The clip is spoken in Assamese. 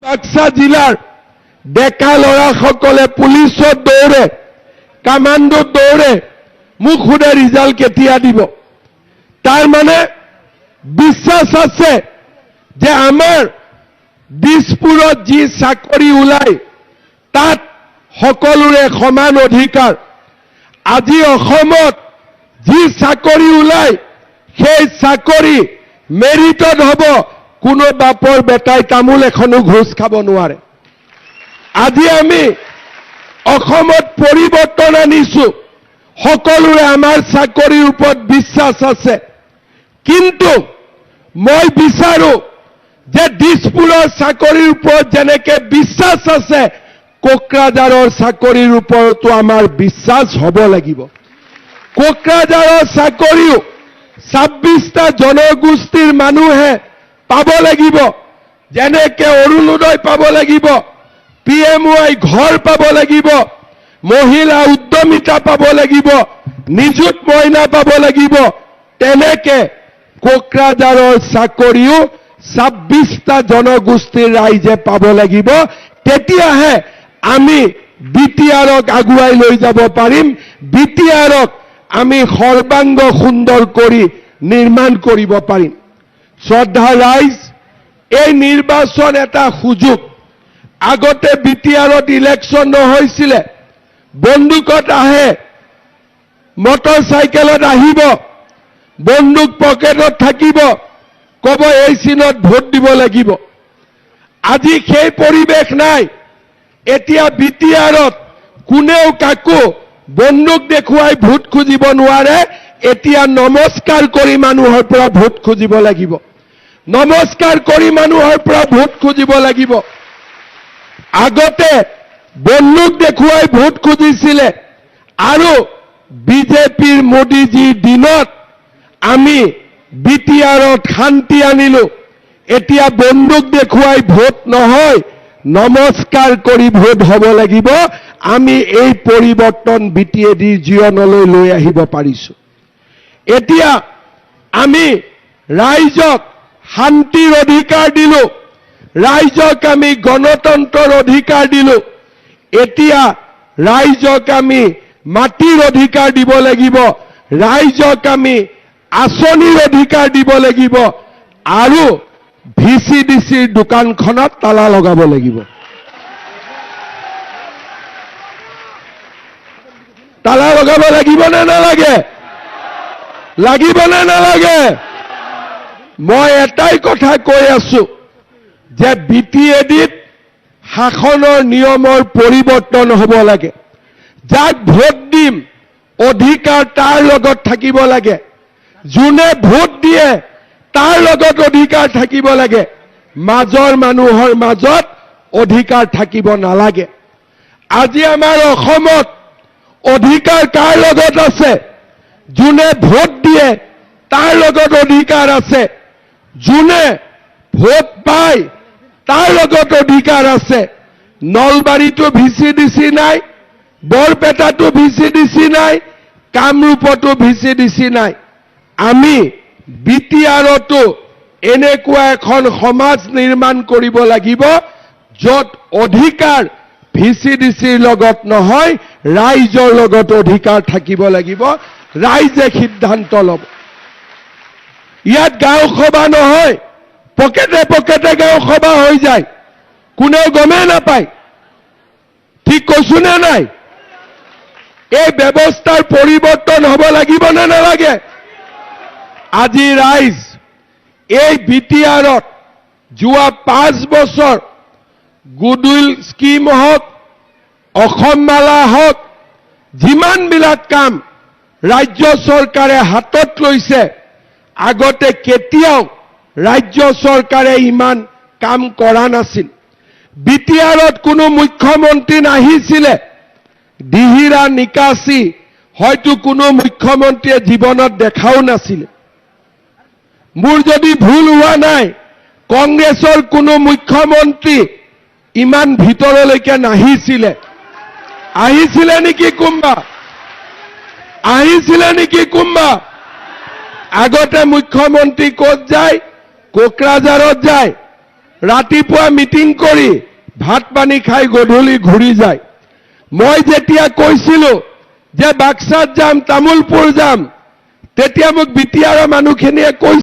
বাক্সা জিলাৰ ডেকা ল'ৰাসকলে পুলিচত দৌৰে, কামাণ্ডোত দৌৰে, মোক সোধে ৰিজাল্ট কেতিয়া দিব। তাৰ মানে বিশ্বাস আছে যে আমাৰ দিছপুৰত যি চাকৰি ওলাই তাত সকলোৰে সমান অধিকাৰ। আজি অসমত যি চাকৰি ওলাই সেই চাকৰি মেৰিটত হ'ব, কোনো বাপৰ বেটাই তামোল এখনো ঘোষ খাব নোৱাৰে। আজি আমি অসমত পৰিৱৰ্তন আনিছো, সকলোৰে আমাৰ চাকৰিৰ ওপৰত বিশ্বাস আছে, কিন্তু মই বিচাৰো যে দিছপুৰৰ চাকৰিৰ ওপৰত যেনেকে বিশ্বাস আছে, কোকৰাঝাৰৰ চাকৰিৰ ওপৰতো আমাৰ বিশ্বাস হ'ব লাগিব। কোকৰাঝাৰৰ চাকৰিও 26টা জনগোষ্ঠীৰ মানুহে পাব লাগিব, যেনেকে অৰুণোদয় পাব লাগিব, PMY ঘৰ পাব লাগিব, মহিলা উদ্যমিতা পাব লাগিব, নিযুত মইনা পাব লাগিব, তেনেকে কোকৰাঝাৰৰ চাকৰিও 26টা জনগোষ্ঠীৰ ৰাইজে পাব লাগিব। তেতিয়াহে আমি BTRক আগুৱাই লৈ যাব পাৰিম, BTRক আমি সৰ্বাংগ সুন্দৰ কৰি নিৰ্মাণ কৰিব পাৰিম। শ্ৰদ্ধা ৰাইজ, এই নিৰ্বাচন এটা সুযোগ। আগতে BTRত ইলেকশ্যন নহৈছিলে, বন্দুকত আহে, মটৰচাইকেলত আহিব, বন্দুক পকেটত থাকিব, ক'ব এই চিনত ভোট দিব লাগিব। আজি সেই পৰিৱেশ নাই। এতিয়া BTRত কোনেও কাকো বন্দুক দেখুৱাই ভোট খুজিব নোৱাৰে। এতিয়া নমস্কাৰ কৰি মানুহৰ পৰা ভোট খুজিব লাগিব, নমস্কাৰ কৰি মানুহৰ পৰা ভোট খুজিব লাগিব। আগতে বন্দুক দেখুৱাই ভোট খুজিছিলে, আৰু বিজেপিৰ মোদীজীৰ দিনত আমি BTRত শান্তি আনিলো। এতিয়া বন্দুক দেখুৱাই ভোট নহয়, নমস্কাৰ কৰি ভোট হ'ব লাগিব। আমি এই পৰিৱৰ্তন BTADৰ জীৱনলৈ লৈ আহিব পাৰিছো। এতিয়া আমি ৰাইজক শান্তিৰ অধিকাৰ দিলো, ৰাইজক আমি গণতন্ত্ৰৰ অধিকাৰ দিলো। এতিয়া ৰাইজক আমি মাটিৰ অধিকাৰ দিব লাগিব, ৰাইজক আমি আঁচনিৰ অধিকাৰ দিব লাগিব, আৰু VCDCৰ দোকানখনত তালা লগাব লাগিব। তালা লগাব লাগিব নে নালাগে? লাগিব নে নালাগে? মই এটাই কথা কৈ আছো যে BTADত শাসনৰ নিয়মৰ পৰিৱৰ্তন হ'ব লাগে। যাক ভোট দিম অধিকাৰ তাৰ লগত থাকিব লাগে, যোনে ভোট দিয়ে তাৰ লগত অধিকাৰ থাকিব লাগে, মাজৰ মানুহৰ মাজত অধিকাৰ থাকিব নালাগে। আজি আমাৰ অসমত অধিকাৰ কাৰ লগত আছে? যোনে ভোট দিয়ে তাৰ লগত অধিকাৰ আছে, যোনে ভোট পায় তাৰ লগত অধিকাৰ আছে। নলবাৰীতো VCDC নাই, বৰপেটাতো VCDC নাই, কামৰূপতো VCDC নাই। আমি BTRতো এনেকুৱা এখন সমাজ নিৰ্মাণ কৰিব লাগিব, য'ত অধিকাৰ VCDCৰ লগত নহয়, ৰাইজৰ লগত অধিকাৰ থাকিব লাগিব। ৰাইজে সিদ্ধান্ত ল'ব। ইয়াত গাঁও সভা নহয়, পকেটে পকেটে গাঁও সভা হৈ যায়, কোনেও গমেই নাপায়। ঠিক কৈছো নে নাই? এই ব্যৱস্থাৰ পৰিৱৰ্তন হ'ব লাগিব নে নালাগে? আজি ৰাইজ এই BTRত যোৱা 5 বছৰ গুডউইল স্কিম হওক, অসম মালা হওক, যিমানবিলাক কাম ৰাজ্য চৰকাৰে হাতত লৈছে, আগতে কেতিয়াও ৰাজ্য চৰকাৰে ইমান কাম কৰা নাছিল। BTRত কোনো মুখ্যমন্ত্ৰী নাহিছিলে, দিহিৰা নিকাচি হয়তো কোনো মুখ্যমন্ত্ৰীয়ে জীৱনত দেখাও নাছিলে। মোৰ যদি ভুল হোৱা নাই, কংগ্ৰেছৰ কোনো মুখ্যমন্ত্ৰী ইমান ভিতৰলৈকে নাহিছিলে। আহিছিলে নেকি কোনবা? আহিছিলে নেকি কোনবা? আগতে মুখ্যমন্ত্ৰী ক'ত যায়? কোকৰাঝাৰত যায়, ৰাতিপুৱা মিটিং কৰি ভাত পানী খাই গধূলি ঘূৰি যায়। মই যেতিয়া কৈছিলো যে বাক্সাত যাম, তামুলপুৰ যাম, তেতিয়া মোক বিটিআৰৰ মানুহখিনিয়ে কৈছিল